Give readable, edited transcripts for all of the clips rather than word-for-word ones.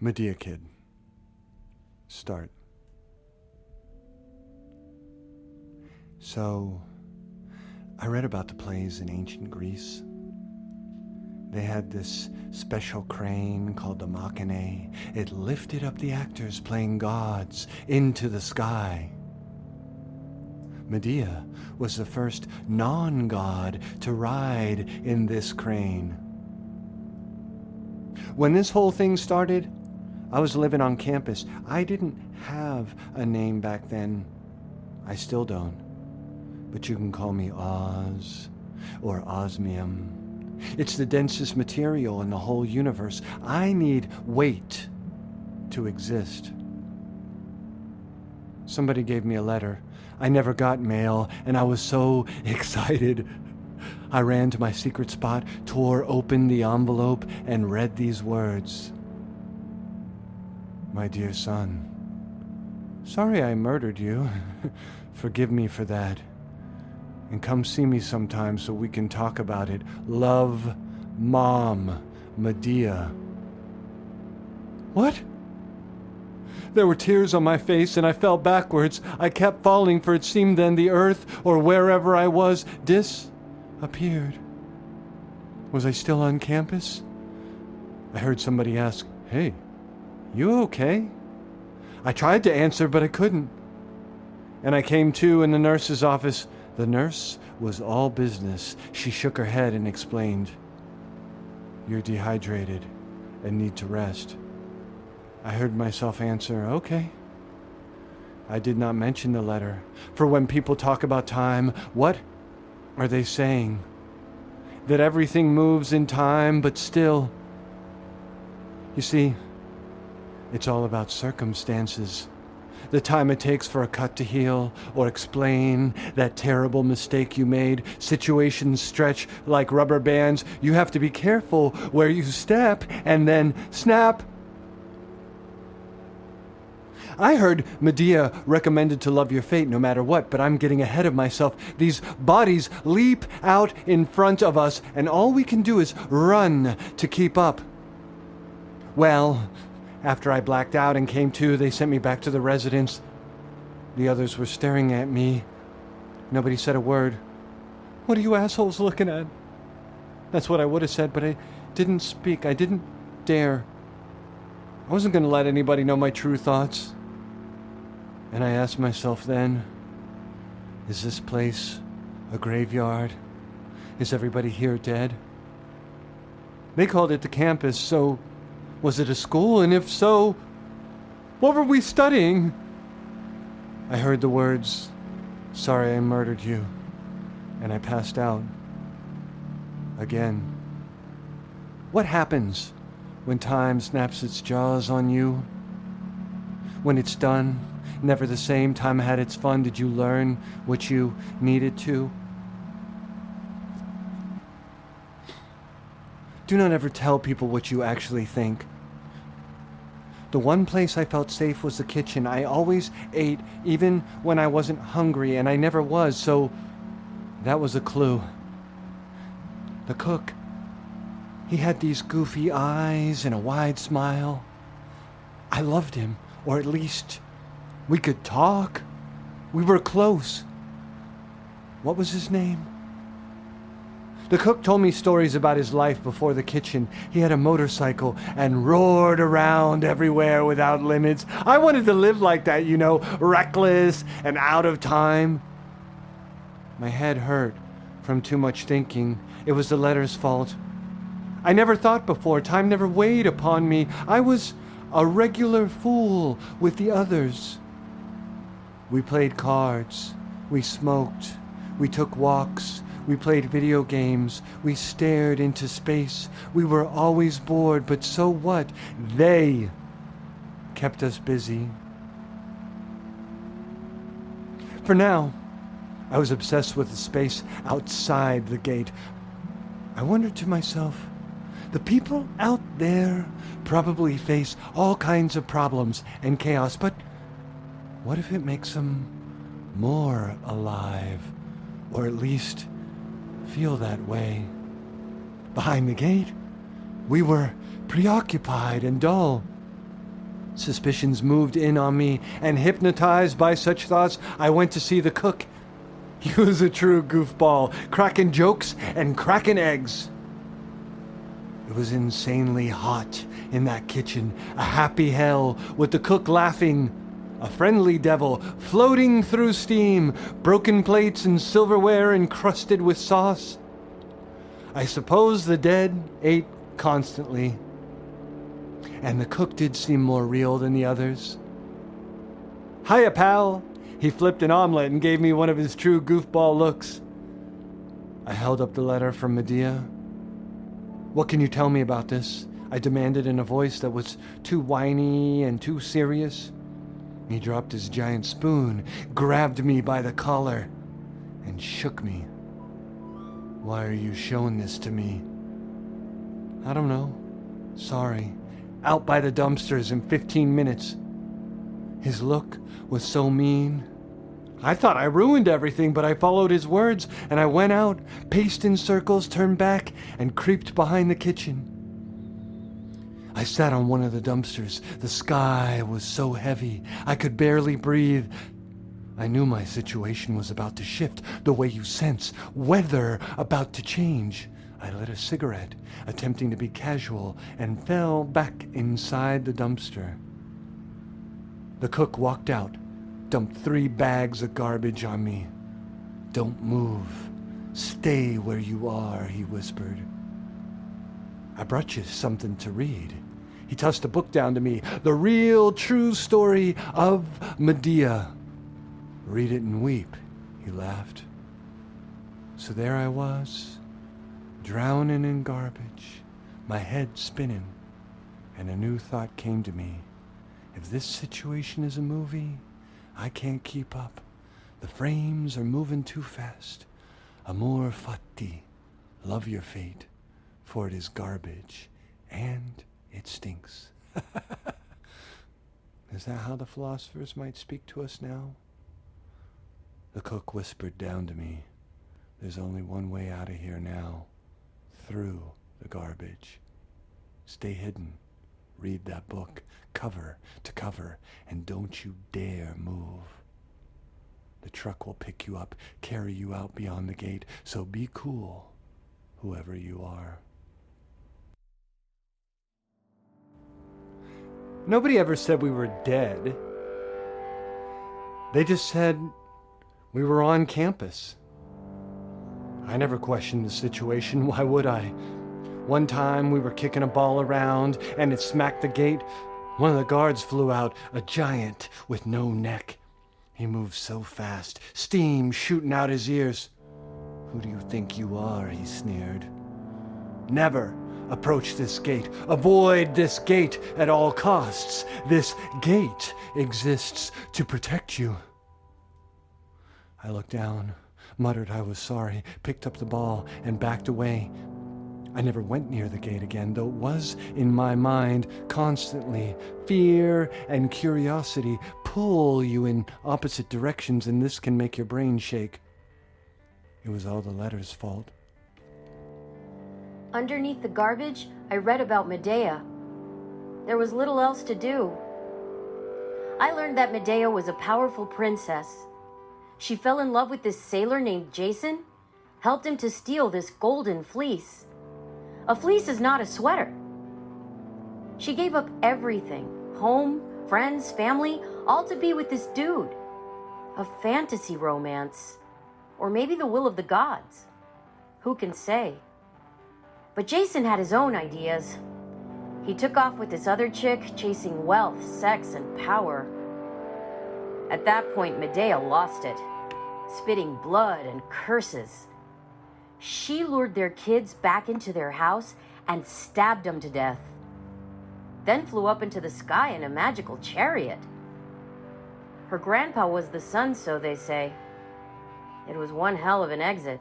Medea Kid. Start. So, I read about the plays in ancient Greece. They had this special crane called the machine. It lifted up the actors playing gods into the sky. Medea was the first non-god to ride in this crane. When this whole thing started, I was living on campus. I didn't have a name back then. I still don't. But you can call me Oz or osmium. It's the densest material in the whole universe. I need weight to exist. Somebody gave me a letter. I never got mail, and I was so excited. I ran to my secret spot, tore open the envelope, and read these words. My dear son, sorry I murdered you. Forgive me for that. And come see me sometime so we can talk about it. Love, Mom, Medea. What? There were tears on my face and I fell backwards. I kept falling, for it seemed then the earth, or wherever I was, disappeared. Was I still on campus? I heard somebody ask, "Hey, you okay?" I tried to answer, but I couldn't. And I came to in the nurse's office. The nurse was all business. She shook her head and explained, "You're dehydrated and need to rest." I heard myself answer, "Okay." I did not mention the letter, for when people talk about time, what are they saying? That everything moves in time, but still. You see, it's all about circumstances. The time it takes for a cut to heal or explain that terrible mistake you made. Situations stretch like rubber bands. You have to be careful where you step and then snap. I heard Medea recommended to love your fate no matter what, but I'm getting ahead of myself. These bodies leap out in front of us, and all we can do is run to keep up. Well, after I blacked out and came to, they sent me back to the residence. The others were staring at me. Nobody said a word. "What are you assholes looking at?" That's what I would have said, but I didn't speak. I didn't dare. I wasn't going to let anybody know my true thoughts. And I asked myself then, is this place a graveyard? Is everybody here dead? They called it the campus, so was it a school? And if so, what were we studying? I heard the words, "Sorry I murdered you," and I passed out. Again. What happens when time snaps its jaws on you? When it's done, never the same, time had its fun, did you learn what you needed to? Do not ever tell people what you actually think. The one place I felt safe was the kitchen. I always ate, even when I wasn't hungry, and I never was, so that was a clue. The cook, he had these goofy eyes and a wide smile. I loved him, or at least we could talk. We were close. What was his name? The cook told me stories about his life before the kitchen. He had a motorcycle and roared around everywhere without limits. I wanted to live like that, you know, reckless and out of time. My head hurt from too much thinking. It was the letter's fault. I never thought before. Time never weighed upon me. I was a regular fool with the others. We played cards. We smoked. We took walks. We played video games. We stared into space. We were always bored, but so what? They kept us busy. For now, I was obsessed with the space outside the gate. I wondered to myself, the people out there probably face all kinds of problems and chaos, but what if it makes them more alive, or at least feel that way? Behind the gate, we were preoccupied and dull. Suspicions moved in on me, and hypnotized by such thoughts, I went to see the cook. He was a true goofball, cracking jokes and cracking eggs. It was insanely hot in that kitchen, a happy hell, with the cook laughing, a friendly devil floating through steam, broken plates and silverware encrusted with sauce. I suppose the dead ate constantly, and the cook did seem more real than the others. "Hiya, pal!" He flipped an omelet and gave me one of his true goofball looks. I held up the letter from Medea. "What can you tell me about this?" I demanded in a voice that was too whiny and too serious. He dropped his giant spoon, grabbed me by the collar, and shook me. "Why are you showing this to me?" "I don't know. Sorry. Out by the dumpsters in 15 minutes. His look was so mean. I thought I ruined everything, but I followed his words, and I went out, paced in circles, turned back, and creeped behind the kitchen. I sat on one of the dumpsters. The sky was so heavy, I could barely breathe. I knew my situation was about to shift, the way you sense weather about to change. I lit a cigarette, attempting to be casual, and fell back inside the dumpster. The cook walked out, dumped 3 bags of garbage on me. "Don't move. Stay where you are," he whispered. "I brought you something to read." He tossed a book down to me, The Real True Story of Medea. "Read it and weep," he laughed. So there I was, drowning in garbage, my head spinning, and a new thought came to me. If this situation is a movie, I can't keep up. The frames are moving too fast. Amor fati, love your fate, for it is garbage, and it stinks. Is that how the philosophers might speak to us now? The cook whispered down to me, "There's only one way out of here now, through the garbage. Stay hidden, read that book, cover to cover, and don't you dare move. The truck will pick you up, carry you out beyond the gate, so be cool, whoever you are." Nobody ever said we were dead. They just said we were on campus. I never questioned the situation. Why would I? One time we were kicking a ball around and it smacked the gate. One of the guards flew out, a giant with no neck. He moved so fast, steam shooting out his ears. "Who do you think you are?" he sneered. "Never approach this gate. Avoid this gate at all costs. This gate exists to protect you." I looked down, muttered I was sorry, picked up the ball, and backed away. I never went near the gate again, though it was in my mind constantly. Fear and curiosity pull you in opposite directions, and this can make your brain shake. It was all the letter's fault. Underneath the garbage, I read about Medea. There was little else to do. I learned that Medea was a powerful princess. She fell in love with this sailor named Jason, helped him to steal this golden fleece. A fleece is not a sweater. She gave up everything, home, friends, family, all to be with this dude. A fantasy romance. Or maybe the will of the gods. Who can say? But Jason had his own ideas. He took off with this other chick, chasing wealth, sex, and power. At that point, Medea lost it, spitting blood and curses. She lured their kids back into their house and stabbed them to death. Then flew up into the sky in a magical chariot. Her grandpa was the sun, so they say. It was one hell of an exit.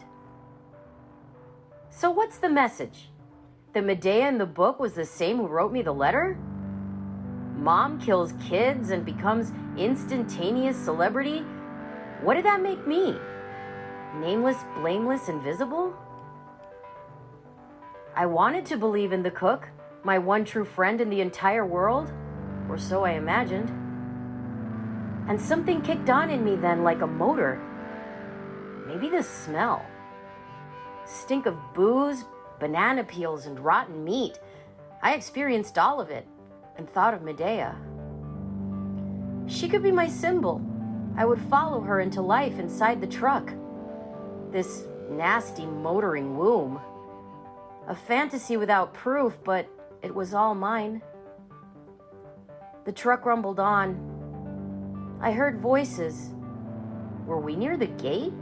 So what's the message? The Medea in the book was the same who wrote me the letter? Mom kills kids and becomes instantaneous celebrity? What did that make me? Nameless, blameless, invisible? I wanted to believe in the cook, my one true friend in the entire world, Or so I imagined. And something kicked on in me then like a motor. Maybe the smell. Stink of booze, banana peels, and rotten meat. I experienced all of it and thought of Medea. She could be my symbol. I would follow her into life inside the truck. This nasty motoring womb. A fantasy without proof, but it was all mine. The truck rumbled on. I heard voices. Were we near the gate?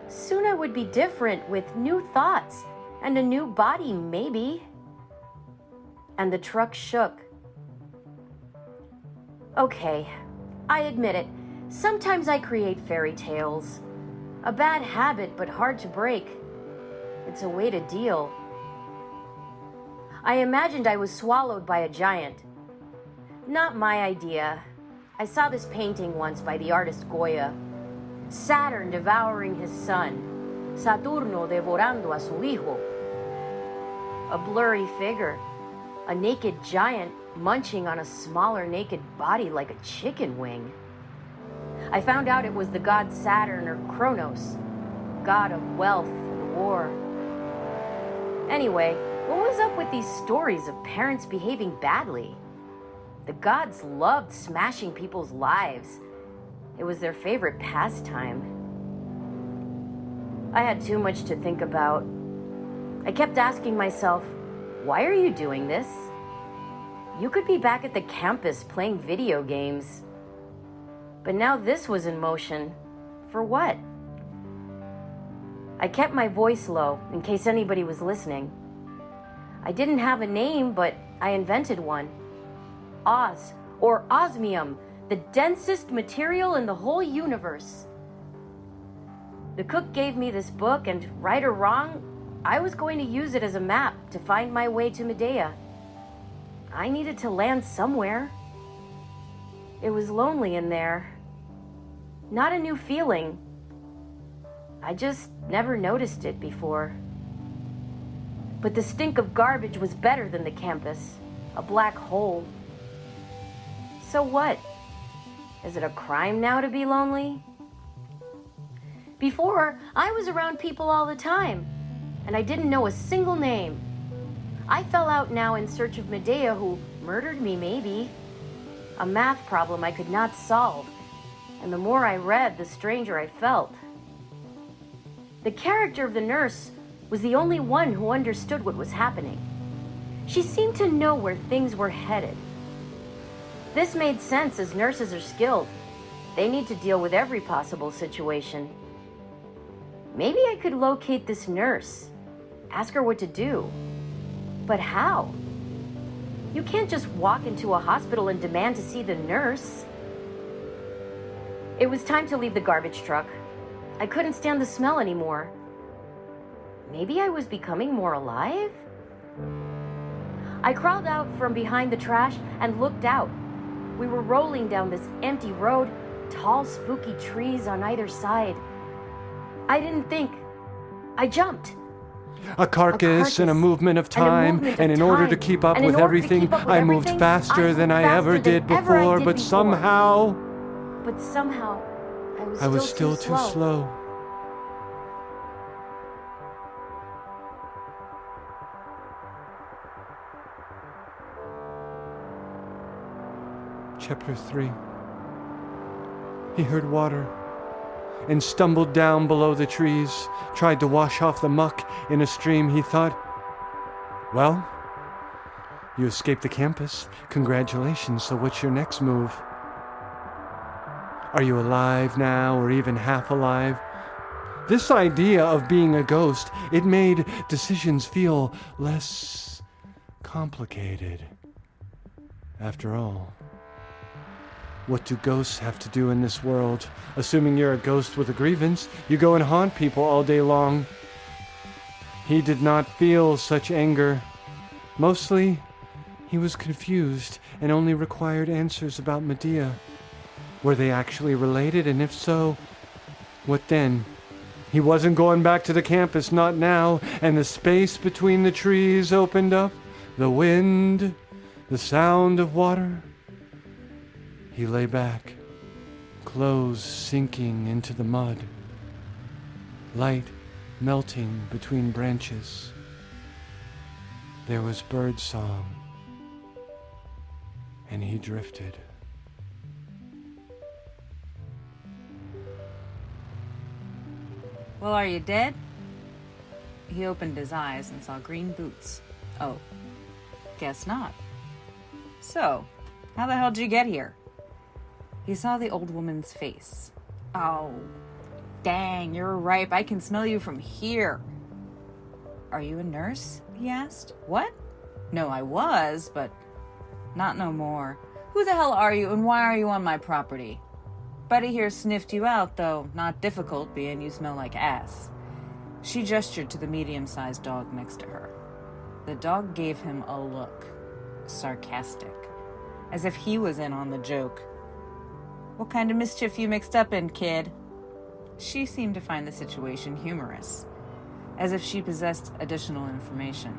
Soon I would be different with new thoughts and a new body, maybe. And the truck shook. Okay, I admit it. Sometimes I create fairy tales. A bad habit, but hard to break. It's a way to deal. I imagined I was swallowed by a giant. Not my idea. I saw this painting once by the artist Goya. Saturn devouring his son. Saturno devorando a su hijo. A blurry figure. A naked giant munching on a smaller naked body like a chicken wing. I found out it was the god Saturn or Kronos, god of wealth and war. Anyway, what was up with these stories of parents behaving badly? The gods loved smashing people's lives. It was their favorite pastime. I had too much to think about. I kept asking myself, why are you doing this? You could be back at the campus playing video games. But now this was in motion. For what? I kept my voice low in case anybody was listening. I didn't have a name, but I invented one. Oz, or osmium, the densest material in the whole universe. The cook gave me this book, and right or wrong, I was going to use it as a map to find my way to Medea. I needed to land somewhere. It was lonely in there. Not a new feeling. I just never noticed it before. But the stink of garbage was better than the campus, a black hole. So what? Is it a crime now to be lonely? Before, I was around people all the time, and I didn't know a single name. I fell out now in search of Medea, who murdered me, maybe. A math problem I could not solve, and the more I read, the stranger I felt. The character of the nurse was the only one who understood what was happening. She seemed to know where things were headed. This made sense, as nurses are skilled. They need to deal with every possible situation. Maybe I could locate this nurse, ask her what to do. But how? You can't just walk into a hospital and demand to see the nurse. It was time to leave the garbage truck. I couldn't stand the smell anymore. Maybe I was becoming more alive? I crawled out from behind the trash and looked out. We were rolling down this empty road, tall, spooky trees on either side. I didn't think. I jumped. A carcass and a movement of time, and in order to keep up with everything, I moved faster than I ever did before, but somehow... I was still too slow. Chapter 3. He heard water and stumbled down below the trees, tried to wash off the muck in a stream. He thought, well, you escaped the campus. Congratulations, so what's your next move? Are you alive now, or even half alive? This idea of being a ghost, it made decisions feel less complicated. After all, what do ghosts have to do in this world? Assuming you're a ghost with a grievance, you go and haunt people all day long. He did not feel such anger. Mostly, he was confused and only required answers about Medea. Were they actually related? And if so, what then? He wasn't going back to the campus, not now. And the space between the trees opened up. The the sound of water. He lay back, clothes sinking into the mud, light melting between branches. There was bird song, and he drifted. Well, are you dead? He opened his eyes and saw green boots. Oh, guess not. So, how the hell did you get here? He saw the old woman's face. Oh, dang, you're ripe. I can smell you from here. Are you a nurse? He asked. What? No, I was, but not no more. Who the hell are you and why are you on my property? Buddy here sniffed you out, though not difficult, being you smell like ass. She gestured to the medium-sized dog next to her. The dog gave him a look, sarcastic, as if he was in on the joke. What kind of mischief you mixed up in, kid? She seemed to find the situation humorous, as if she possessed additional information,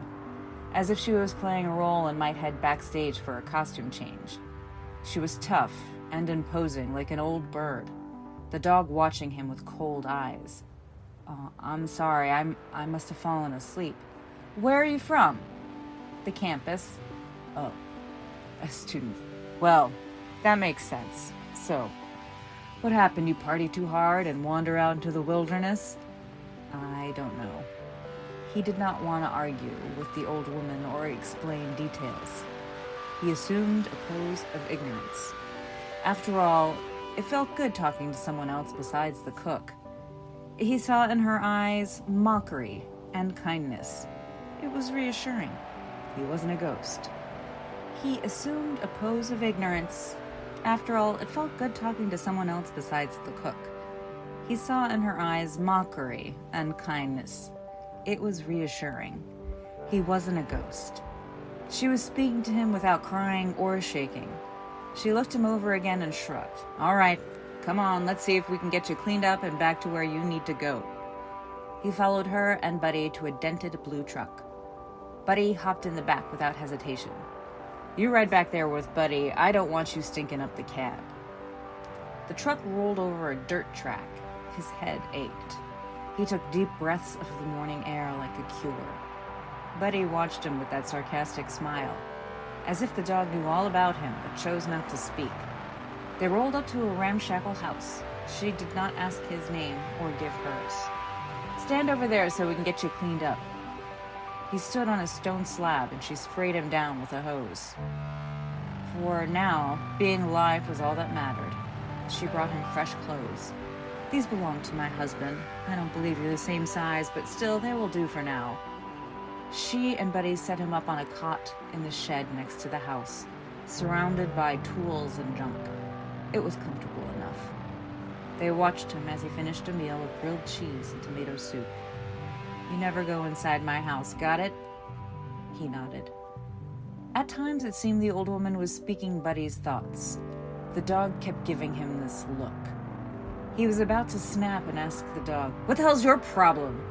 as if she was playing a role and might head backstage for a costume change. She was tough and imposing like an old bird, the dog watching him with cold eyes. Oh, I'm sorry, I must have fallen asleep. Where are you from? The campus. Oh, a student. Well, that makes sense. So, what happened? You party too hard and wander out into the wilderness? I don't know. He did not want to argue with the old woman or explain details. He assumed a pose of ignorance. After all, it felt good talking to someone else besides the cook. He saw in her eyes mockery and kindness. It was reassuring. He wasn't a ghost. He assumed a pose of ignorance. After all, it felt good talking to someone else besides the cook. He saw in her eyes mockery and kindness. It was reassuring. He wasn't a ghost. She was speaking to him without crying or shaking. She looked him over again and shrugged. All right, come on, let's see if we can get you cleaned up and back to where you need to go. He followed her and Buddy to a dented blue truck. Buddy hopped in the back without hesitation. You ride back there with Buddy. I don't want you stinking up the cab. The truck rolled over a dirt track. His head ached. He took deep breaths of the morning air like a cure. Buddy watched him with that sarcastic smile, as if the dog knew all about him but chose not to speak. They rolled up to a ramshackle house. She did not ask his name or give hers. Stand over there so we can get you cleaned up. He stood on a stone slab and she sprayed him down with a hose. For now, being alive was all that mattered. She brought him fresh clothes. These belong to my husband. I don't believe you're the same size, but still, they will do for now. She and Buddy set him up on a cot in the shed next to the house, surrounded by tools and junk. It was comfortable enough. They watched him as he finished a meal of grilled cheese and tomato soup. You never go inside my house, got it? He nodded. At times it seemed the old woman was speaking Buddy's thoughts. The dog kept giving him this look. He was about to snap and ask the dog, "What the hell's your problem?"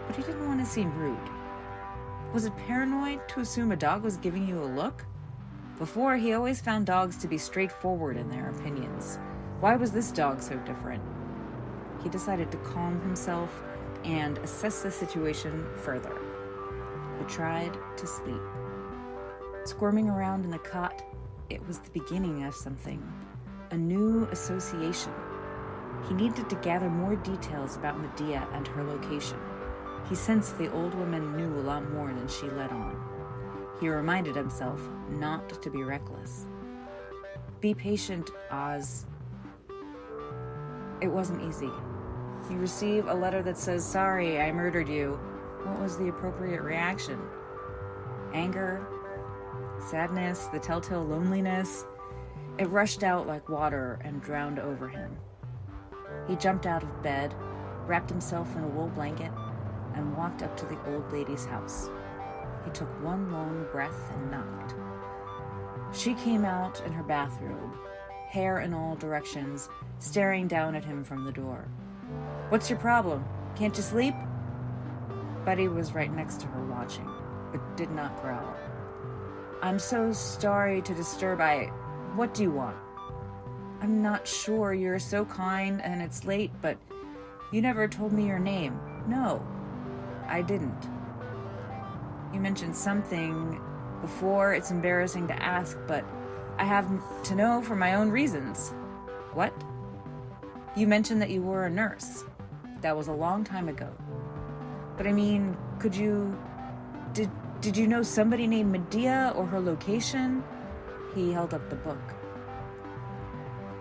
But he didn't want to seem rude. Was it paranoid to assume a dog was giving you a look? Before, he always found dogs to be straightforward in their opinions. Why was this dog so different? He decided to calm himself and assess the situation further. He tried to sleep. Squirming around in the cot, it was the beginning of something, a new association. He needed to gather more details about Medea and her location. He sensed the old woman knew a lot more than she let on. He reminded himself not to be reckless. Be patient, Oz. It wasn't easy. You receive a letter that says, "Sorry, I murdered you." What was the appropriate reaction? Anger? Sadness? The telltale loneliness? It rushed out like water and drowned over him. He jumped out of bed, wrapped himself in a wool blanket, and walked up to the old lady's house. He took one long breath and knocked. She came out in her bathrobe, hair in all directions, staring down at him from the door. "What's your problem? Can't you sleep?" Buddy was right next to her watching, but did not growl. I'm so sorry to disturb. What do you want? I'm not sure. You're so kind and it's late, but you never told me your name. No, I didn't. You mentioned something before. It's embarrassing to ask, but I have to know for my own reasons. What? You mentioned that you were a nurse. That was a long time ago. But I mean, did you know somebody named Medea or her location? He held up the book.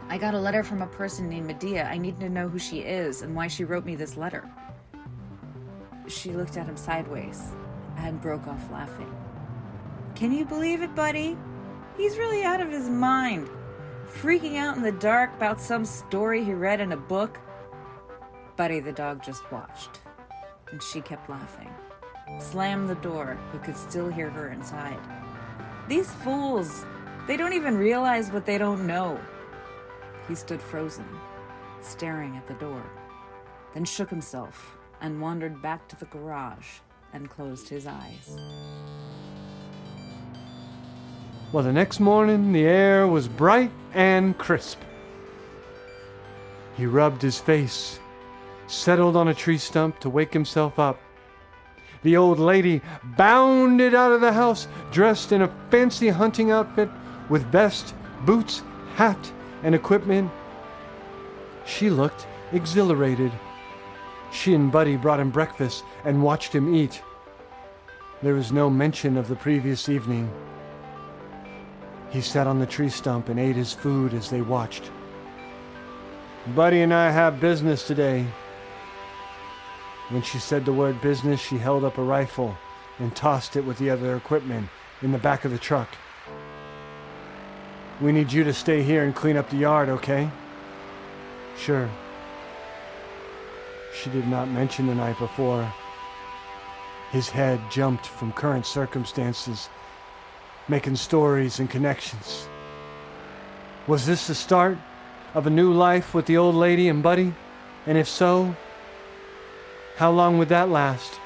I got a letter from a person named Medea. I need to know who she is and why she wrote me this letter. She looked at him sideways and broke off laughing. Can you believe it, buddy? He's really out of his mind. Freaking out in the dark about some story he read in a book. Buddy the dog just watched, and she kept laughing. Slammed the door, but could still hear her inside. These fools, they don't even realize what they don't know. He stood frozen, staring at the door, then shook himself and wandered back to the garage and closed his eyes. Well, the next morning, the air was bright and crisp. He rubbed his face, settled on a tree stump to wake himself up. The old lady bounded out of the house, dressed in a fancy hunting outfit with vest, boots, hat, and equipment. She looked exhilarated. She and Buddy brought him breakfast and watched him eat. There was no mention of the previous evening. He sat on the tree stump and ate his food as they watched. Buddy and I have business today. When she said the word business, she held up a rifle and tossed it with the other equipment in the back of the truck. We need you to stay here and clean up the yard, okay? Sure. She did not mention the night before. His head jumped from current circumstances, making stories and connections. Was this the start of a new life with the old lady and Buddy? And if so, how long would that last?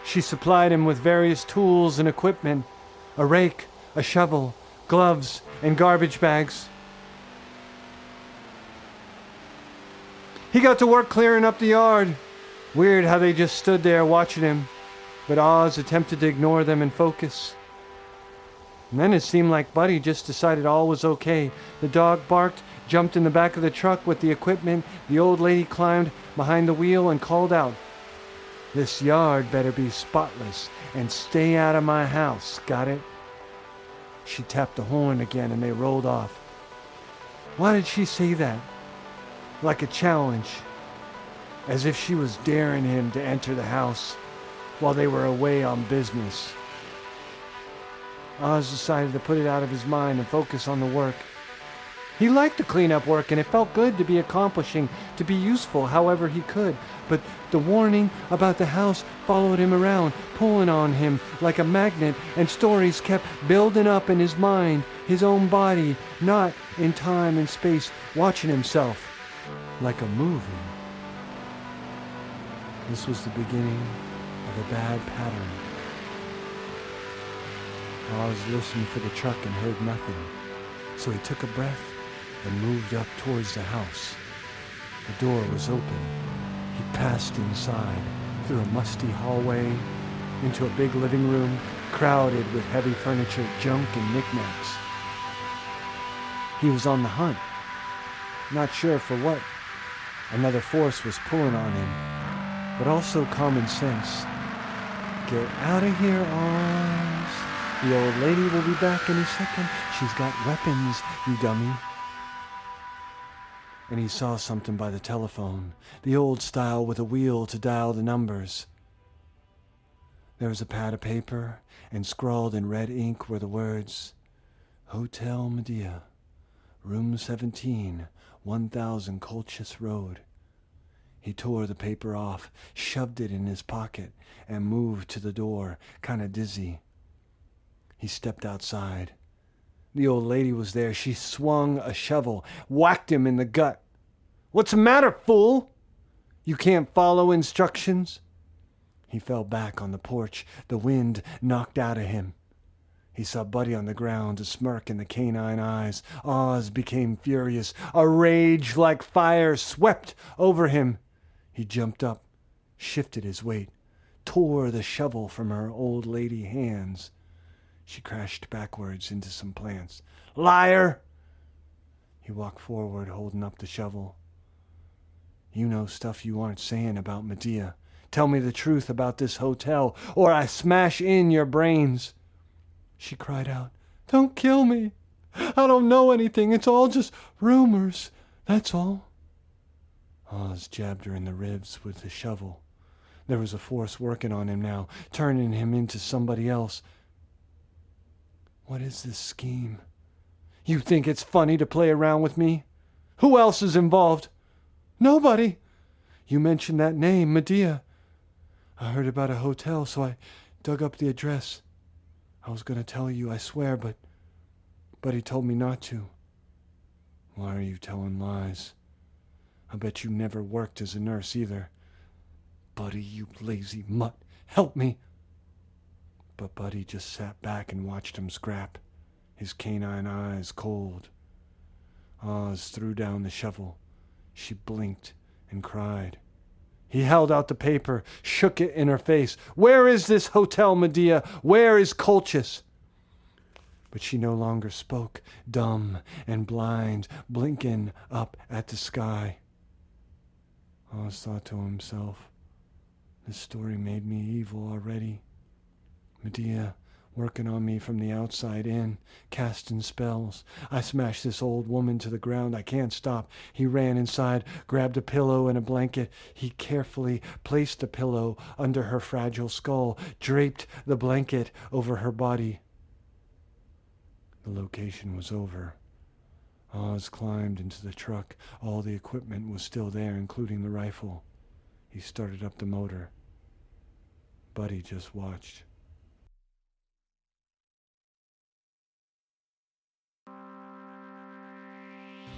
She supplied him with various tools and equipment, a rake, a shovel, gloves, and garbage bags. He got to work clearing up the yard. Weird how they just stood there watching him, but Oz attempted to ignore them and focus. And then it seemed like Buddy just decided all was okay. The dog barked, jumped in the back of the truck with the equipment. The old lady climbed behind the wheel and called out, "This yard better be spotless and stay out of my house, got it?" She tapped the horn again and they rolled off. Why did she say that? Like a challenge, as if she was daring him to enter the house while they were away on business. Oz decided to put it out of his mind and focus on the work. He liked the cleanup work and it felt good to be accomplishing, to be useful however he could. But the warning about the house followed him around, pulling on him like a magnet, and stories kept building up in his mind, his own body, not in time and space, watching himself like a movie. This was the beginning of a bad pattern. Oz listened for the truck and heard nothing, so he took a breath and moved up towards the house. The door was open. He passed inside, through a musty hallway, into a big living room crowded with heavy furniture, junk, and knickknacks. He was on the hunt, not sure for what. Another force was pulling on him, but also common sense. Get out of here, Oz. The old lady will be back any second. She's got weapons, you dummy. And he saw something by the telephone, the old style with a wheel to dial the numbers. There was a pad of paper, and scrawled in red ink were the words, Hotel Medea, Room 17, 1000 Colchis Road. He tore the paper off, shoved it in his pocket, and moved to the door, kind of dizzy. He stepped outside. The old lady was there. She swung a shovel, whacked him in the gut. "What's the matter, fool? You can't follow instructions?" He fell back on the porch, the wind knocked out of him. He saw Buddy on the ground, a smirk in the canine eyes. Oz became furious. A rage like fire swept over him. He jumped up, shifted his weight, tore the shovel from her old lady hands. She crashed backwards into some plants. Liar! He walked forward, holding up the shovel. You know stuff you aren't saying about Medea. Tell me the truth about this hotel, or I smash in your brains. She cried out, Don't kill me. I don't know anything. It's all just rumors. That's all. Oz jabbed her in the ribs with the shovel. There was a force working on him now, turning him into somebody else. What is this scheme? You think it's funny to play around with me? Who else is involved? Nobody. You mentioned that name, Medea. I heard about a hotel, so I dug up the address. I was going to tell you, I swear, but he told me not to. Why are you telling lies? I bet you never worked as a nurse either. Buddy, you lazy mutt, help me. But Buddy just sat back and watched him scrap, his canine eyes cold. Oz threw down the shovel. She blinked and cried. He held out the paper, shook it in her face. Where is this hotel, Medea? Where is Colchis? But she no longer spoke, dumb and blind, blinking up at the sky. Oz thought to himself, this story made me evil already. Medea working on me from the outside in, casting spells. I smashed this old woman to the ground. I can't stop. He ran inside, grabbed a pillow and a blanket. He carefully placed the pillow under her fragile skull, draped the blanket over her body. The location was over. Oz climbed into the truck. All the equipment was still there, including the rifle. He started up the motor. Buddy just watched.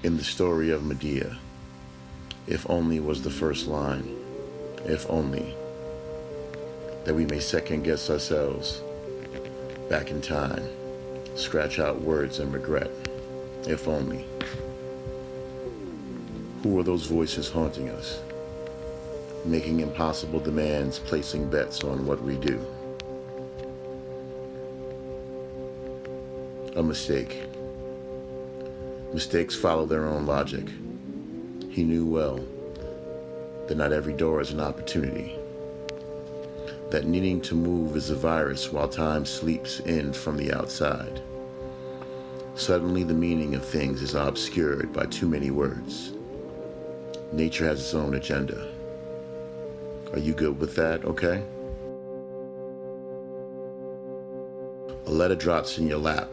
In the story of Medea, if only was the first line, if only, that we may second guess ourselves back in time, scratch out words and regret, if only. Who are those voices haunting us, making impossible demands, placing bets on what we do? A mistake. Mistakes follow their own logic. He knew well that not every door is an opportunity, that needing to move is a virus while time sleeps in from the outside. Suddenly the meaning of things is obscured by too many words. Nature has its own agenda. Are you good with that, okay? A letter drops in your lap.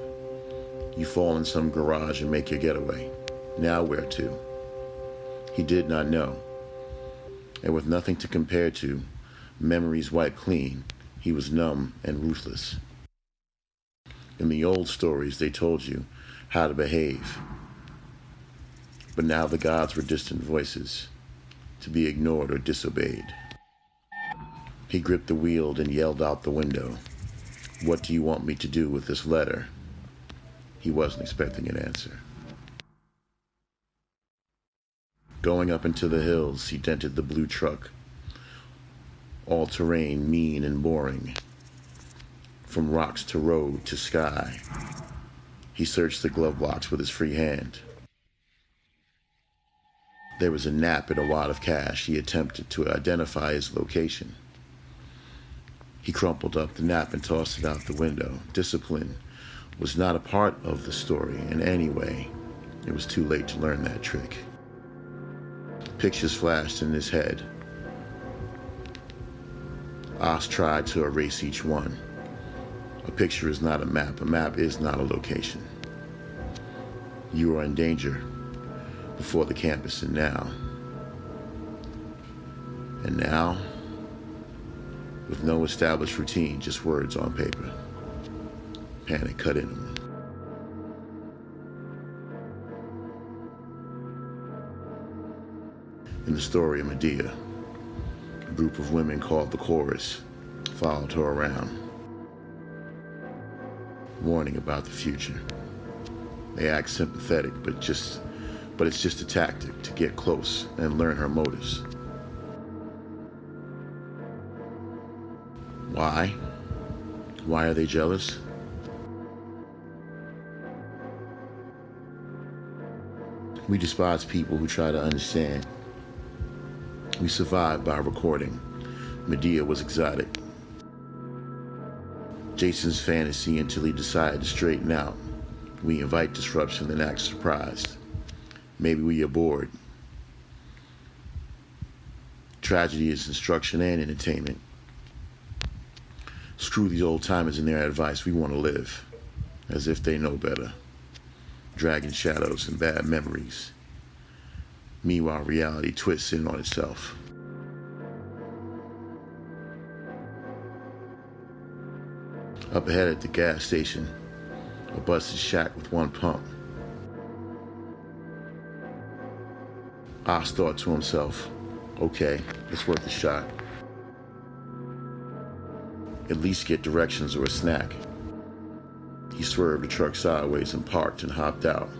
You fall in some garage and make your getaway. Now where to? He did not know. And with nothing to compare to, memories wiped clean, he was numb and ruthless. In the old stories, they told you how to behave. But now the gods were distant voices, to be ignored or disobeyed. He gripped the wheel and yelled out the window, "What do you want me to do with this letter?" He wasn't expecting an answer. Going up into the hills, he dented the blue truck. All terrain, mean and boring. From rocks to road to sky. He searched the glove box with his free hand. There was a nap and a wad of cash. He attempted to identify his location. He crumpled up the nap and tossed it out the window. Discipline was not a part of the story in any way. It was too late to learn that trick. Pictures flashed in his head. Oz tried to erase each one. A picture is not a map. A map is not a location. You are in danger before the campus and now. And now, with no established routine, just words on paper. Panic cut into him. In the story of Medea, a group of women called the Chorus followed her around. warning about the future. They act sympathetic, but it's just a tactic to get close and learn her motives. Why? Why are they jealous? We despise people who try to understand. We survive by recording. Medea was exotic. Jason's fantasy until he decided to straighten out. We invite disruption and act surprised. Maybe we are bored. Tragedy is instruction and entertainment. Screw these old timers and their advice. We want to live as if they know better. Dragging shadows and bad memories. Meanwhile, reality twists in on itself. Up ahead at the gas station, a busted shack with one pump. Oz thought to himself, okay, it's worth a shot. At least get directions or a snack. He swerved the truck sideways and parked and hopped out.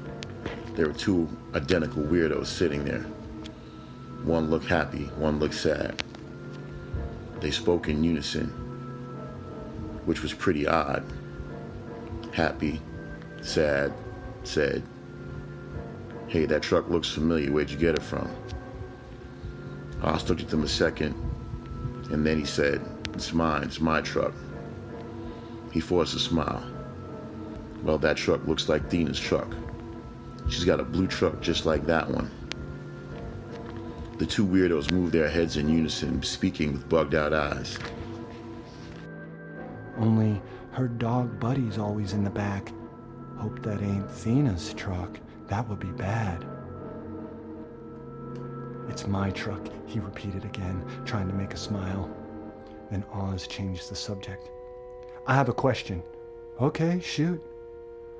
There were two identical weirdos sitting there. One looked happy, one looked sad. They spoke in unison, which was pretty odd. Happy, sad, said, "Hey, that truck looks familiar. Where'd you get it from?" Oz looked at them a second, and then he said, "It's mine. It's my truck." He forced a smile. "Well, that truck looks like Dina's truck. She's got a blue truck just like that one." The two weirdos moved their heads in unison, speaking with bugged-out eyes. Only her dog Buddy's always in the back. Hope that ain't Thena's truck. That would be bad. "It's my truck," he repeated again, trying to make a smile. Then Oz changed the subject. "I have a question." "Okay, shoot."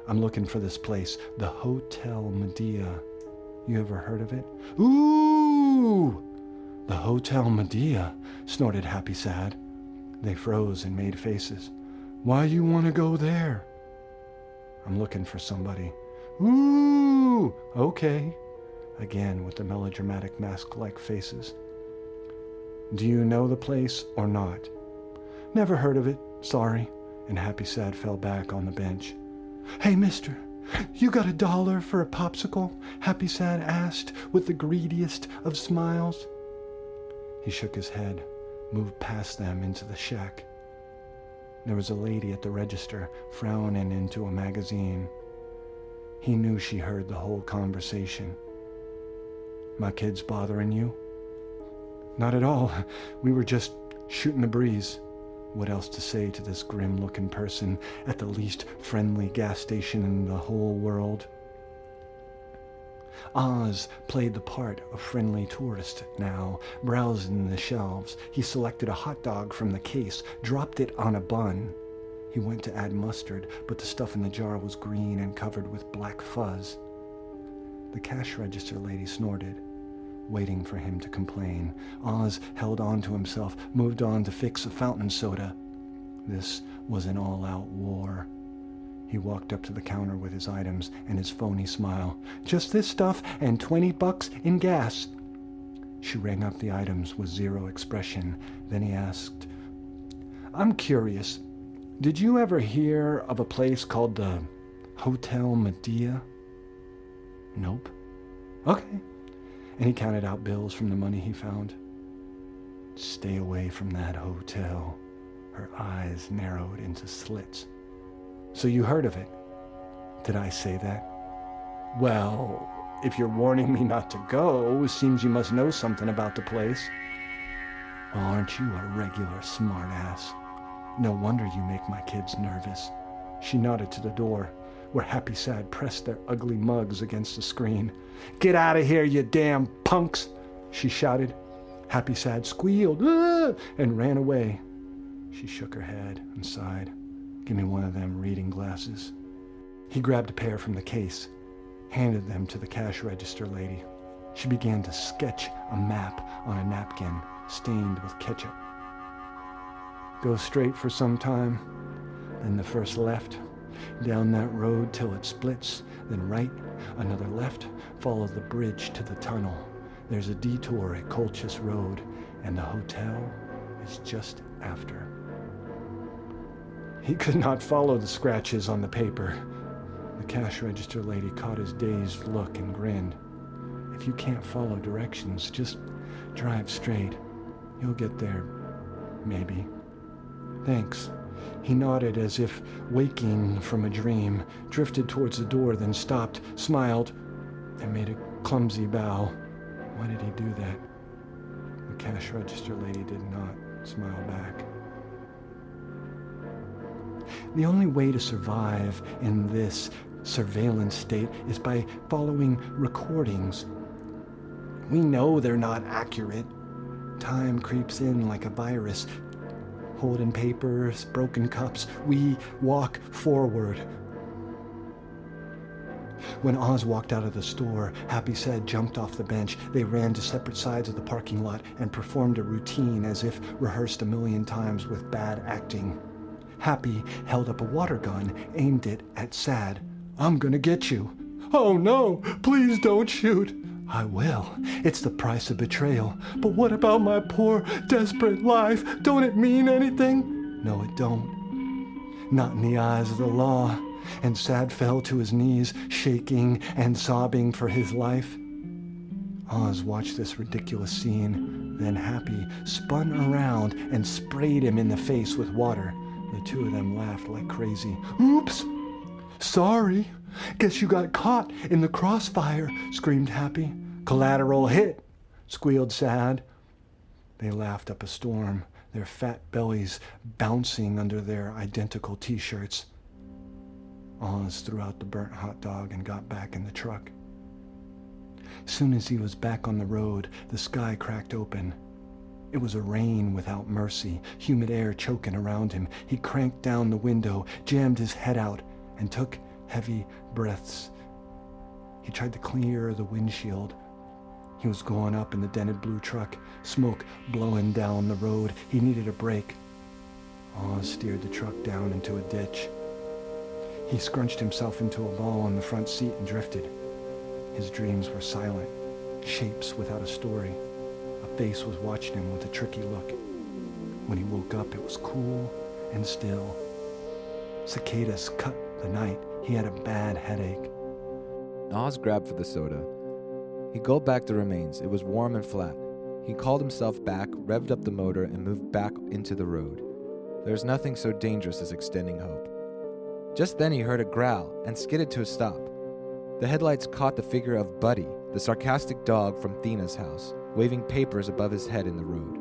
"I'm looking for this place, the Hotel Medea. You ever heard of it?" "Ooh! The Hotel Medea," snorted Happy Sad. They froze and made faces. "Why you want to go there?" "I'm looking for somebody." "Ooh! Okay." Again with the melodramatic mask-like faces. "Do you know the place or not?" "Never heard of it, sorry." And Happy Sad fell back on the bench. "Hey, mister, you got $1 for a popsicle?" Happy Sad asked with the greediest of smiles. He shook his head, moved past them into the shack. There was a lady at the register, frowning into a magazine. He knew she heard the whole conversation. "My kid's bothering you?" "Not at all. We were just shooting the breeze." What else to say to this grim-looking person at the least friendly gas station in the whole world? Oz played the part of friendly tourist now, browsing the shelves. He selected a hot dog from the case, dropped it on a bun. He went to add mustard, but the stuff in the jar was green and covered with black fuzz. The cash register lady snorted, waiting for him to complain. Oz held on to himself, moved on to fix a fountain soda. This was an all-out war. He walked up to the counter with his items and his phony smile. "Just this stuff and $20 in gas." She rang up the items with zero expression. Then he asked, "I'm curious, did you ever hear of a place called the Hotel Medea?" "Nope." "Okay." And he counted out bills from the money he found. "Stay away from that hotel." Her eyes narrowed into slits. "So you heard of it?" "Did I say that?" "Well, if you're warning me not to go, it seems you must know something about the place." "Well, aren't you a regular smartass? No wonder you make my kids nervous." She nodded to the door, where Happy Sad pressed their ugly mugs against the screen. "Get out of here, you damn punks!" she shouted. Happy Sad squealed and ran away. She shook her head and sighed. "Give me one of them reading glasses." He grabbed a pair from the case, handed them to the cash register lady. She began to sketch a map on a napkin stained with ketchup. "Go straight for some time, then the first left, Down that road till it splits, then right, another left, follow the bridge to the tunnel. There's a detour at Colchis Road, and the hotel is just after. He could not follow the scratches on the paper. The cash register lady caught his dazed look and grinned. If you can't follow directions, just drive straight. You'll get there, maybe. Thanks. He nodded as if waking from a dream, drifted towards the door, then stopped, smiled, and made a clumsy bow. Why did he do that? The cash register lady did not smile back. The only way to survive in this surveillance state is by following recordings. We know they're not accurate. Time creeps in like a virus. Holding papers, broken cups, we walk forward. When Oz walked out of the store, Happy said jumped off the bench. They ran to separate sides of the parking lot and performed a routine as if rehearsed a million times with bad acting. Happy held up a water gun, aimed it at Sad. I'm gonna get you. Oh no, please don't shoot. I will. It's the price of betrayal. But what about my poor, desperate life? Don't it mean anything? No, it don't. Not in the eyes of the law. And Sad fell to his knees, shaking and sobbing for his life. Oz watched this ridiculous scene. Then Happy spun around and sprayed him in the face with water. The two of them laughed like crazy. Oops! Sorry. Guess you got caught in the crossfire, screamed Happy. Collateral hit, squealed Sad. They laughed up a storm, their fat bellies bouncing under their identical t-shirts. Oz threw out the burnt hot dog and got back in the truck. Soon as he was back on the road, the sky cracked open. It was a rain without mercy, humid air choking around him. He cranked down the window, jammed his head out, and took heavy breaths. He tried to clear the windshield. He was going up in the dented blue truck, smoke blowing down the road. He needed a break. Oz steered the truck down into a ditch. He scrunched himself into a ball on the front seat and drifted. His dreams were silent, shapes without a story. A face was watching him with a tricky look. When he woke up, it was cool and still. Cicadas cut the night. He had a bad headache. Oz grabbed for the soda. He gulped back the remains. It was warm and flat. He called himself back, revved up the motor, and moved back into the road. There is nothing so dangerous as extending hope. Just then he heard a growl and skidded to a stop. The headlights caught the figure of Buddy, the sarcastic dog from Thena's house, waving papers above his head in the road.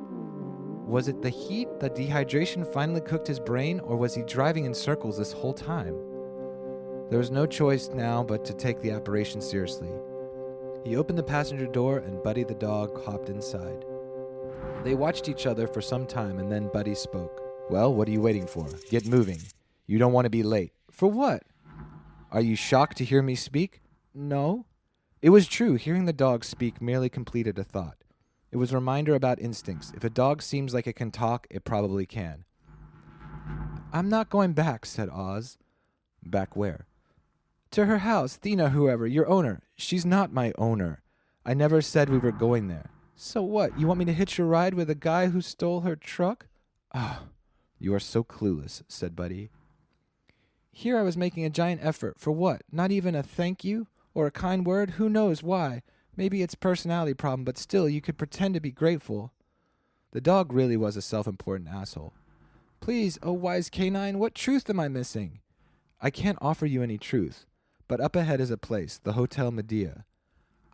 Was it the heat, the dehydration finally cooked his brain, or was he driving in circles this whole time? There was no choice now but to take the apparition seriously. He opened the passenger door and Buddy the dog hopped inside. They watched each other for some time and then Buddy spoke. Well, what are you waiting for? Get moving. You don't want to be late. For what? Are you shocked to hear me speak? No. It was true. Hearing the dog speak merely completed a thought. It was a reminder about instincts. If a dog seems like it can talk, it probably can. I'm not going back, said Oz. Back where? To her house, Thena, whoever, your owner. She's not my owner. I never said we were going there. So what? You want me to hitch a ride with a guy who stole her truck? Ah, you are so clueless, said Buddy. Here I was making a giant effort. For what? Not even a thank you? Or a kind word? Who knows why? Maybe it's a personality problem, but still, you could pretend to be grateful. The dog really was a self-important asshole. Please, oh wise canine, what truth am I missing? I can't offer you any truth. But up ahead is a place, the Hotel Medea.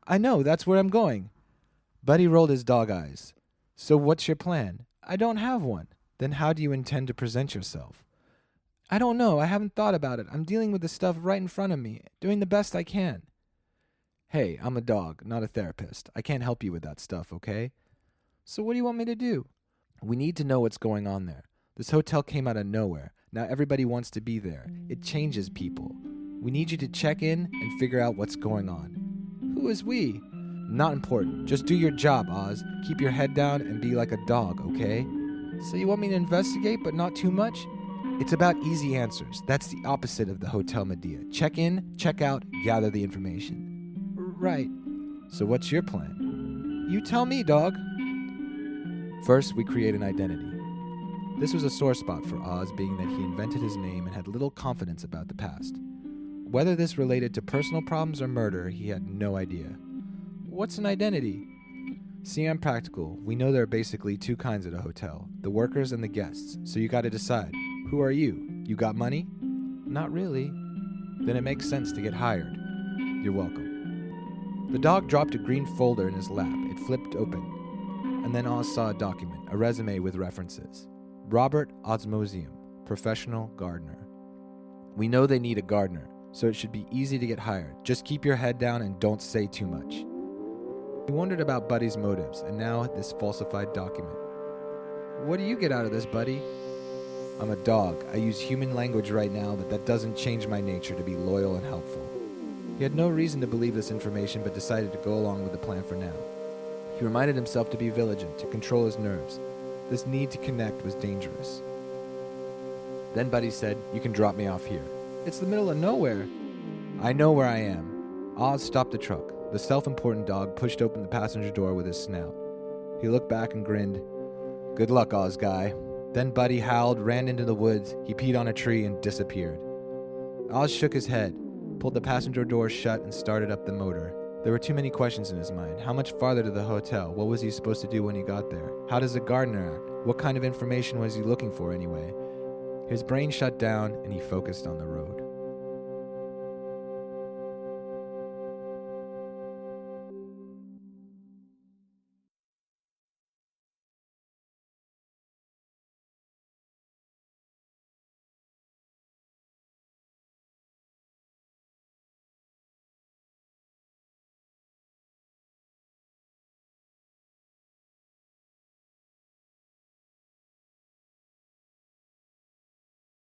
I know, that's where I'm going. Buddy rolled his dog eyes. So what's your plan? I don't have one. Then how do you intend to present yourself? I don't know, I haven't thought about it. I'm dealing with the stuff right in front of me, doing the best I can. Hey, I'm a dog, not a therapist. I can't help you with that stuff, okay? So what do you want me to do? We need to know what's going on there. This hotel came out of nowhere. Now everybody wants to be there. It changes people. We need you to check in and figure out what's going on. Who is we? Not important. Just do your job, Oz. Keep your head down and be like a dog, okay? So you want me to investigate, but not too much? It's about easy answers. That's the opposite of the Hotel Medea. Check in, check out, gather the information. Right. So what's your plan? You tell me, dog. First, we create an identity. This was a sore spot for Oz, being that he invented his name and had little confidence about the past. Whether this related to personal problems or murder, he had no idea. What's an identity? See, I'm practical. We know there are basically two kinds at a hotel, the workers and the guests, so you gotta decide. Who are you? You got money? Not really. Then it makes sense to get hired. You're welcome. The dog dropped a green folder in his lap. It flipped open. And then Oz saw a document, a resume with references. Robert Osmosium, professional gardener. We know they need a gardener, so it should be easy to get hired. Just keep your head down and don't say too much. He wondered about Buddy's motives, and now this falsified document. What do you get out of this, Buddy? I'm a dog. I use human language right now, but that doesn't change my nature to be loyal and helpful. He had no reason to believe this information, but decided to go along with the plan for now. He reminded himself to be vigilant, to control his nerves. This need to connect was dangerous. Then Buddy said, "You can drop me off here." "It's the middle of nowhere." "I know where I am." Oz stopped the truck. The self-important dog pushed open the passenger door with his snout. He looked back and grinned. "Good luck, Oz guy." Then Buddy howled, ran into the woods. He peed on a tree and disappeared. Oz shook his head, pulled the passenger door shut, and started up the motor. There were too many questions in his mind. How much farther to the hotel? What was he supposed to do when he got there? How does a gardener act? What kind of information was he looking for anyway? His brain shut down, and he focused on the road.